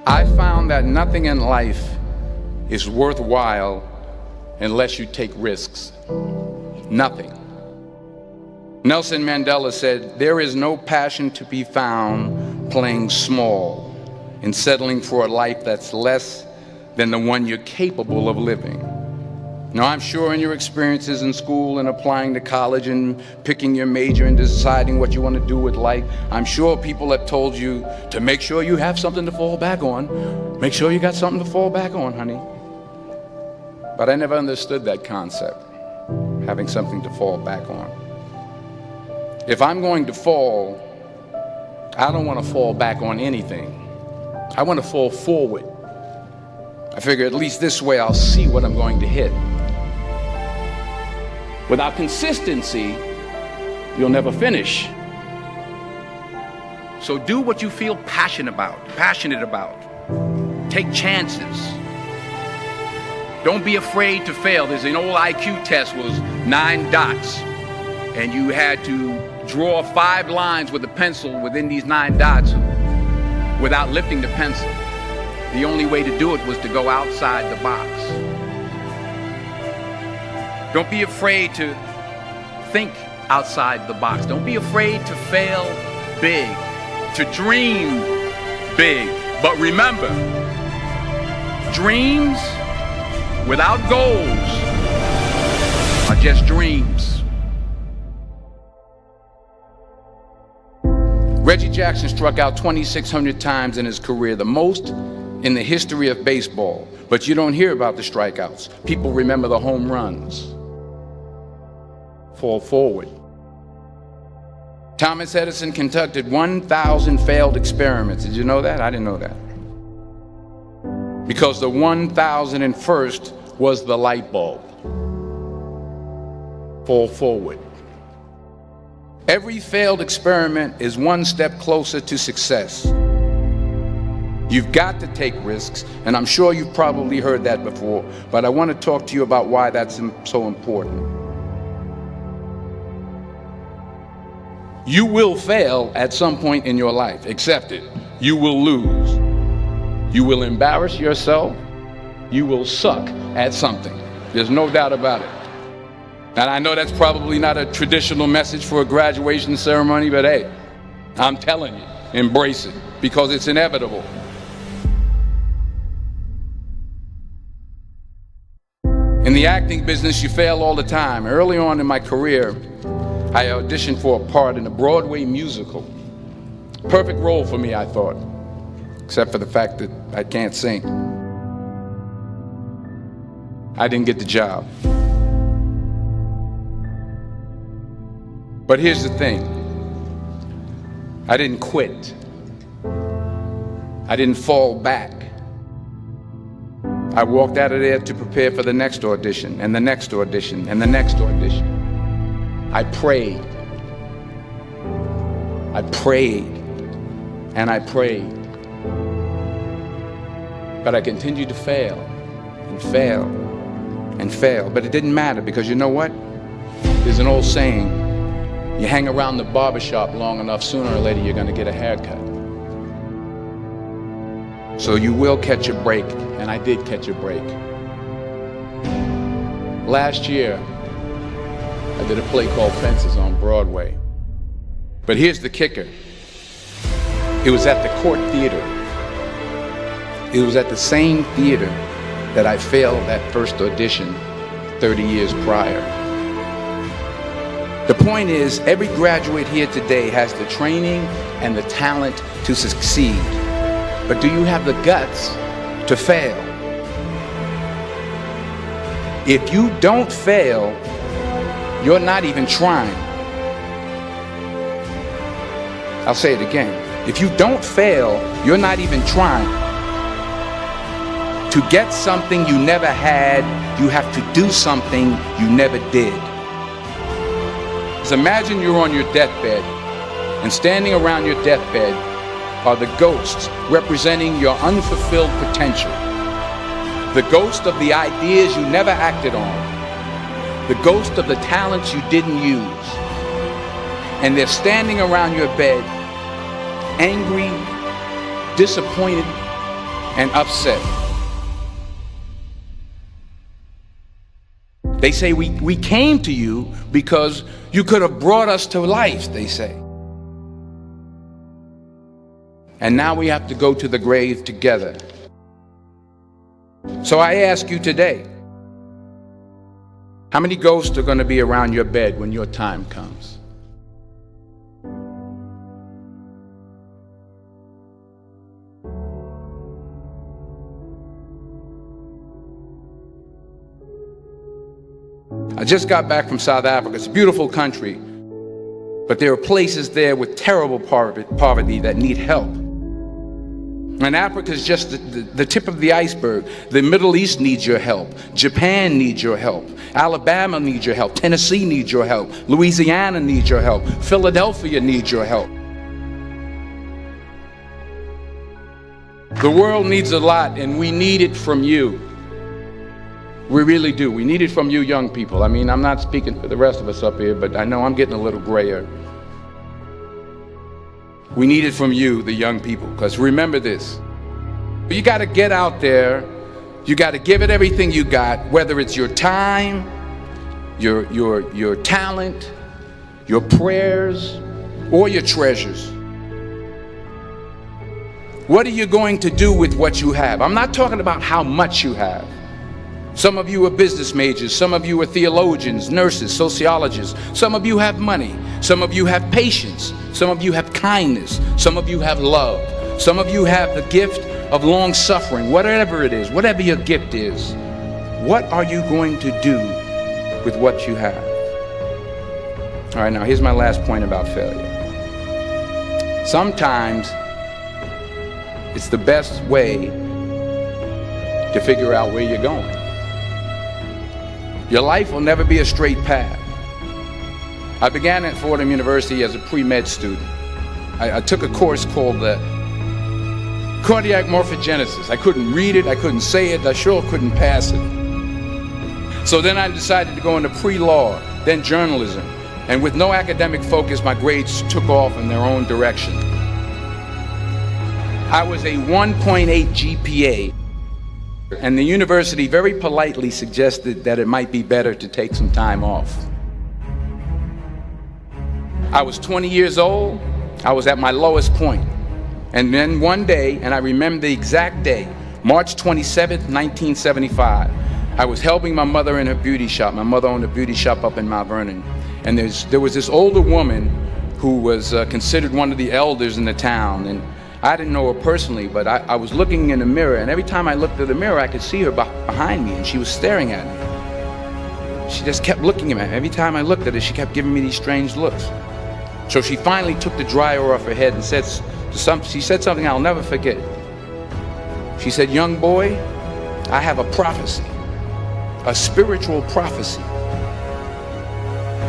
I found that nothing in life is worthwhile unless you take risks. Nothing. Nelson Mandela said, "There is no passion to be found playing small and settling for a life that's less than the one you're capable of living." Now, I'm sure in your experiences in school and applying to college and picking your major and deciding what you want to do with life, I'm sure people have told you to make sure you have something to fall back on. Make sure you got something to fall back on, honey. But I never understood that concept, having something to fall back on. If I'm going to fall, I don't want to fall back on anything. I want to fall forward. I figure at least this way I'll see what I'm going to hit. Without consistency, you'll never finish. So do what you feel passionate about. Take chances. Don't be afraid to fail. There's an old IQ test, was 9 dots, and you had to draw 5 lines with a pencil within these 9 dots without lifting the pencil. The only way to do it was to go outside the box. Don't be afraid to think outside the box. Don't be afraid to fail big, to dream big. But remember, dreams without goals are just dreams. Reggie Jackson struck out 2,600 times in his career, the most in the history of baseball. But you don't hear about the strikeouts. People remember the home runs. Fall forward. Thomas Edison conducted 1,000 failed experiments. Did you know that? I didn't know that. Because the 1,001st was the light bulb. Fall forward. Every failed experiment is one step closer to success. You've got to take risks, and I'm sure you've probably heard that before, but I want to talk to you about why that's so important. You will fail at some point in your life. Accept it. You will lose. You will embarrass yourself. You will suck at something. There's no doubt about it. And I know that's probably not a traditional message for a graduation ceremony, but hey, I'm telling you, embrace it, because it's inevitable. In the acting business, you fail all the time. Early on in my career, I auditioned for a part in a Broadway musical. Perfect role for me, I thought, except for the fact that I can't sing. I didn't get the job. But here's the thing. I didn't quit. I didn't fall back. I walked out of there to prepare for the next audition, and the next audition, and the next audition. I prayed. I prayed. And I prayed. But I continued to fail, and fail, and fail. But it didn't matter, because you know what? There's an old saying, you hang around the barbershop long enough, sooner or later you're going to get a haircut. So you will catch a break, and I did catch a break. Last year, I did a play called Fences on Broadway. But here's the kicker. It was at the Court Theater. It was at the same theater that I failed that first audition 30 years prior. The point is, every graduate here today has the training and the talent to succeed. But do you have the guts to fail? If you don't fail, you're not even trying. I'll say it again. If you don't fail, you're not even trying. To get something you never had, you have to do something you never did. So imagine you're on your deathbed, and standing around your deathbed are the ghosts representing your unfulfilled potential. The ghost of the ideas you never acted on. The ghost of the talents you didn't use. And they're standing around your bed, angry, disappointed, and upset. They say we came to you because you could have brought us to life, they say. And now we have to go to the grave together. So I ask you today, how many ghosts are going to be around your bed when your time comes? I just got back from South Africa. It's a beautiful country, but there are places there with terrible poverty that need help. And Africa is just the tip of the iceberg. The Middle East needs your help. Japan needs your help. Alabama needs your help. Tennessee needs your help. Louisiana needs your help. Philadelphia needs your help. The world needs a lot, and we need it from you. We really do. We need it from you young people. I mean, I'm not speaking for the rest of us up here, but I know I'm getting a little grayer. We need it from you, the young people, because remember this. You got to get out there. You got to give it everything you got, whether it's your time, your talent, your prayers, or your treasures. What are you going to do with what you have? I'm not talking about how much you have. Some of you are business majors, some of you are theologians, nurses, sociologists, some of you have money, some of you have patience, some of you have kindness, some of you have love, some of you have the gift of long suffering. Whatever it is, whatever your gift is, what are you going to do with what you have? All right, now here's my last point about failure. Sometimes it's the best way to figure out where you're going. Your life will never be a straight path. I began at Fordham University as a pre-med student. I took a course called cardiac morphogenesis. I couldn't read it, I couldn't say it, I sure couldn't pass it. So then I decided to go into pre-law, then journalism. And with no academic focus, my grades took off in their own direction. I was a 1.8 GPA. And the university very politely suggested that it might be better to take some time off. I was 20 years old. I was at my lowest point. And then one day, and I remember the exact day, March 27th, 1975, I was helping my mother in her beauty shop. My mother owned a beauty shop up in Mount Vernon. And there was this older woman who was considered one of the elders in the town. And I didn't know her personally, but I was looking in the mirror, and every time I looked at the mirror, I could see her behind me, and she was staring at me. She just kept looking at me. Every time I looked at her, she kept giving me these strange looks. So she finally took the dryer off her head and she said something I'll never forget. She said, "Young boy, I have a prophecy, a spiritual prophecy."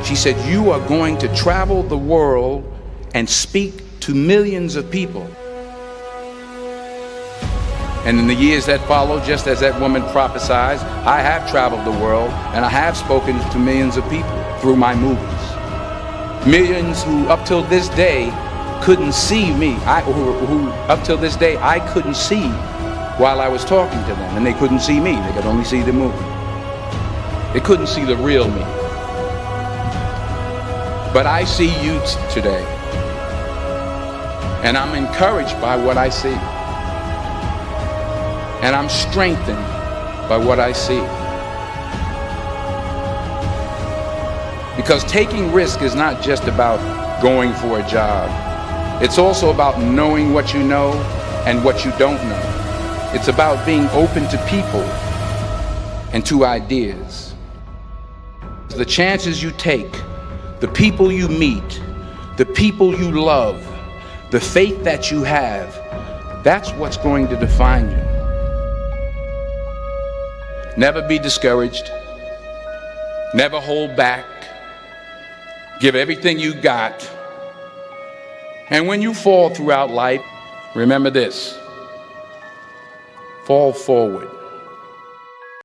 She said, "You are going to travel the world and speak to millions of people." And in the years that followed, just as that woman prophesied, I have traveled the world and I have spoken to millions of people through my movies. Millions who up till this day couldn't see me, who up till this day I couldn't see while I was talking to them, and they couldn't see me, they could only see the movie. They couldn't see the real me. But I see you today, and I'm encouraged by what I see. And I'm strengthened by what I see. Because taking risk is not just about going for a job. It's also about knowing what you know and what you don't know. It's about being open to people and to ideas. The chances you take, the people you meet, the people you love, the faith that you have, that's what's going to define you. Never be discouraged. Never hold back. Give everything you got. And when you fall throughout life, remember this: fall forward.